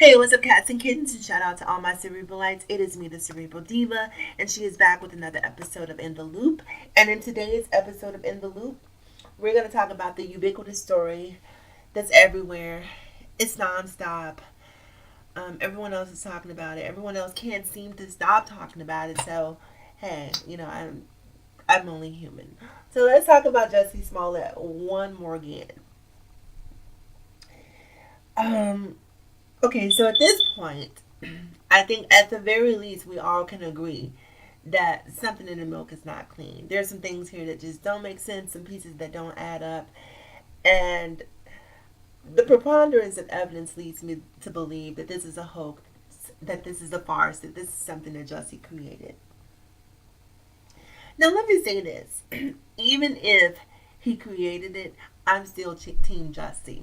Hey, what's up, cats and kittens? And shout out to all my cerebralites. It is me, the Cerebral Diva, and she is back with another episode of In the Loop. And in today's episode of In the Loop, we're going to talk about the ubiquitous story that's everywhere. It's nonstop. Everyone else is talking about it. Everyone else can't seem to stop talking about it. So, hey, I'm only human. So let's talk about Jussie Smollett one more again. Um, Okay, so at this point, I think at the very least we all can agree that something in the milk is not clean. There's some things here that just don't make sense, some pieces that don't add up, and the preponderance of evidence leads me to believe that this is a hoax, that this is a farce, that this is something that Jussie created. Now, let me say this: even if he created it, I'm still Team Jussie.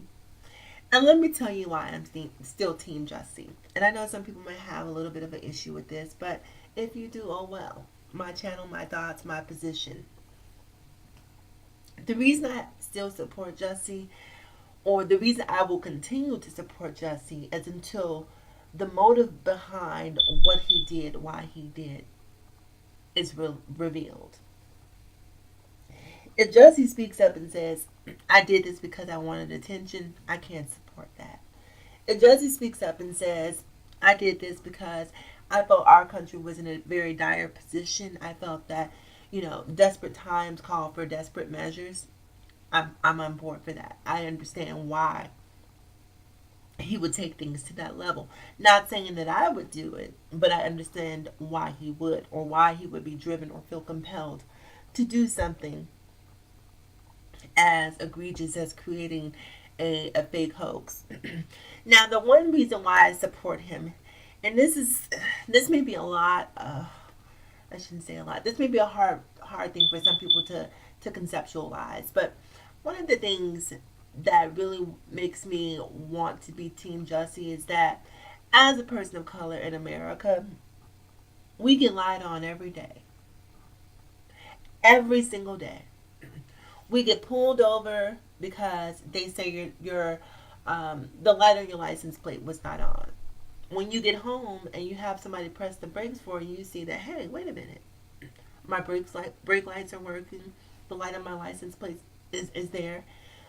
And let me tell you why I'm still Team Jussie. And I know some people may have a little bit of an issue with this, but if you do, oh well. My channel, my thoughts, my position. The reason I still support Jussie, or the reason I will continue to support Jussie, is until the motive behind what he did, why he did, is revealed. If Jussie speaks up and says, I did this because I wanted attention, I can't support that. If Jussie speaks up and says, I did this because I felt our country was in a very dire position, I felt that, desperate times call for desperate measures, I'm on board for that. I understand why he would take things to that level. Not saying that I would do it, but I understand why he would, or why he would be driven or feel compelled to do something as egregious as creating a fake hoax. Now, the one reason why I support him, and this may be a lot. I shouldn't say a lot. This may be a hard thing for some people to conceptualize. But one of the things that really makes me want to be Team Jussie is that as a person of color in America, we get lied on every day, every single day. We get pulled over because they say the light on your license plate was not on. When you get home and you have somebody press the brakes for you, you see that, hey, wait a minute, my brake lights are working, the light on my license plate is there,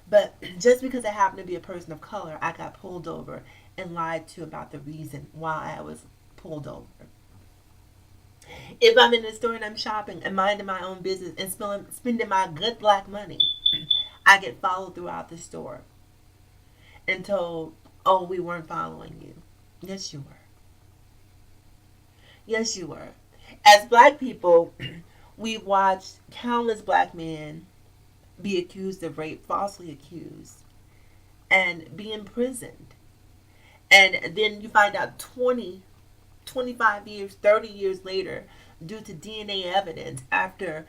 but just because I happen to be a person of color, I got pulled over and lied to about the reason why I was pulled over. If I'm in the store and I'm shopping and minding my own business and spending my good black money, I get followed throughout the store and told, oh, we weren't following you. Yes, you were. Yes, you were. As black people, we watched countless black men be accused of rape, falsely accused, and be imprisoned. And then you find out 20, 25 years, 30 years later, due to DNA evidence, after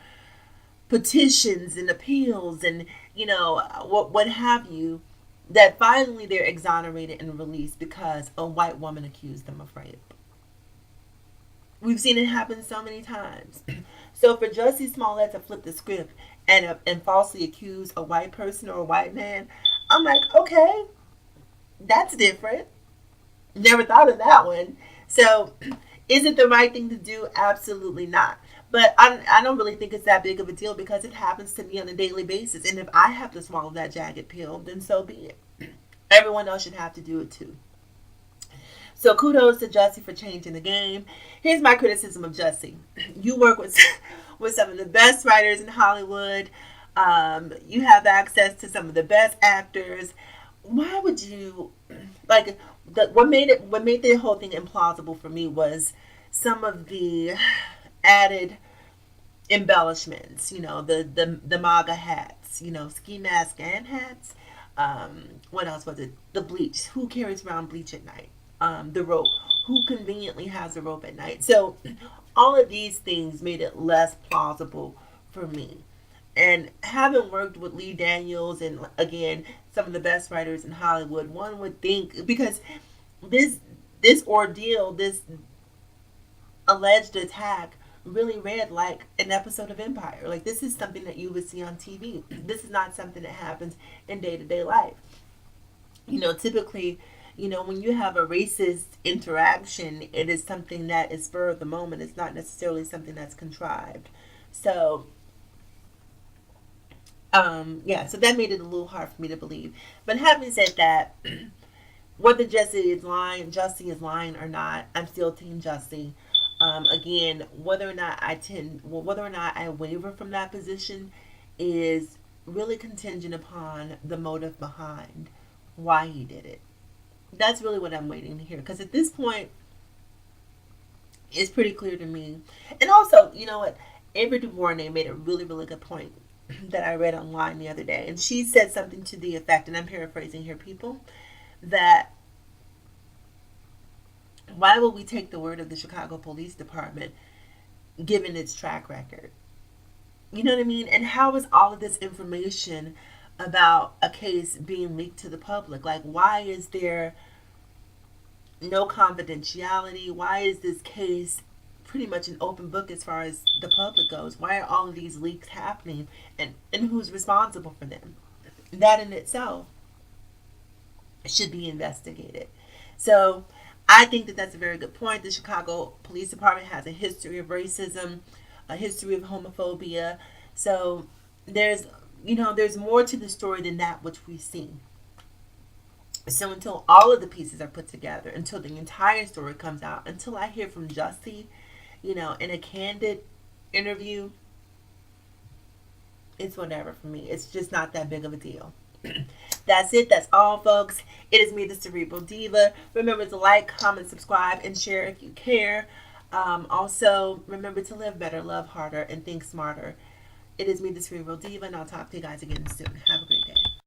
petitions and appeals and what have you, that finally they're exonerated and released because a white woman accused them of rape. We've seen it happen so many times. So for Jussie Smollett to flip the script and falsely accuse a white person or a white man, I'm like, okay, that's different. Never thought of that one. So, is it the right thing to do? Absolutely not. But I don't really think it's that big of a deal because it happens to me on a daily basis. And if I have to swallow that jagged pill, then so be it. Everyone else should have to do it too. So kudos to Jussie for changing the game. Here's my criticism of Jussie. You work with some of the best writers in Hollywood. You have access to some of the best actors. Why would you what made the whole thing implausible for me was some of the added embellishments, the MAGA hats, ski mask and hats. What else was it? The bleach. Who carries around bleach at night? The rope. Who conveniently has a rope at night? So all of these things made it less plausible for me. And having worked with Lee Daniels and again some of the best writers in Hollywood, one would think, because this ordeal, this alleged attack really read like an episode of Empire. Like, this is something that you would see on TV. This is not something that happens in day-to-day life. Typically When you have a racist interaction, it is something that is spur of the moment. It's not necessarily something that's contrived. So, yeah, so that made it a little hard for me to believe. But having said that, whether Jussie is lying or not, I'm still Team Jussie. Again, whether or not I waver from that position is really contingent upon the motive behind why he did it. That's really what I'm waiting to hear. Because at this point, it's pretty clear to me. And also, you know what? Ava DuVernay made a really, really good point that I read online the other day. And she said something to the effect, and I'm paraphrasing here, people, that why would we take the word of the Chicago Police Department given its track record? You know what I mean? And how is all of this information about a case being leaked to the public? Like, why is there no confidentiality? Why is this case pretty much an open book as far as the public goes? Why are all of these leaks happening, and who's responsible for them? That in itself should be investigated. So I think that that's a very good point. The Chicago Police Department has a history of racism, a history of homophobia. So there's more to the story than that which we see. So until all of the pieces are put together, until the entire story comes out, until I hear from Jussie, in a candid interview, it's whatever for me. It's just not that big of a deal. That's it. That's all, folks. It is me, the Cerebral Diva. Remember to like, comment, subscribe, and share if you care. Also, remember to live better, love harder, and think smarter. It is me, the Cerebral Diva, and I'll talk to you guys again soon.